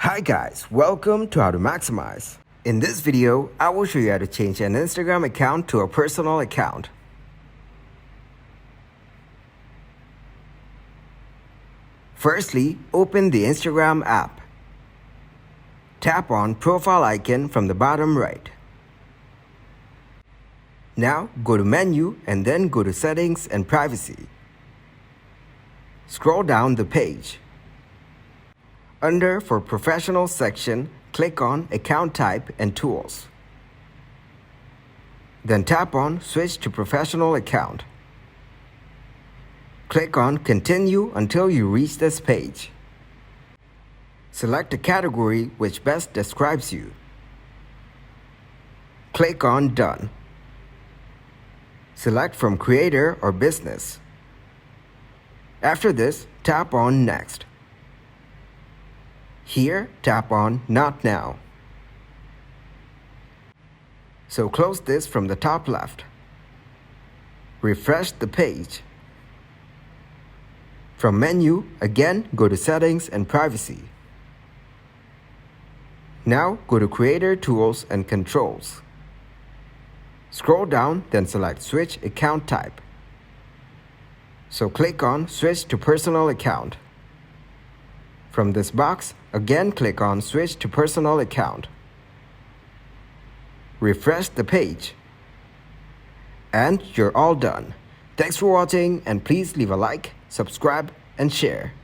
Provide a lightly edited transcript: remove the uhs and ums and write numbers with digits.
Hi guys, welcome to How to Maximize. In this video, I will show you how to change an Instagram account to a personal account. Firstly, open the Instagram app. Tap on profile icon from the bottom right. Now go to menu and then go to settings and privacy. Scroll down the page. Under For Professional section, click on Account Type and Tools. Then tap on Switch to Professional Account. Click on Continue until you reach this page. Select a category which best describes you. Click on Done. Select from Creator or Business. After this, tap on Next. Here, tap on Not Now. So close this from the top left. Refresh the page. From menu, again go to Settings and Privacy. Now go to Creator Tools and Controls. Scroll down, then select Switch Account Type. So click on Switch to Personal Account. From this box, again click on Switch to Personal Account. Refresh the page. And you're all done. Thanks for watching and please leave a like, subscribe, and share.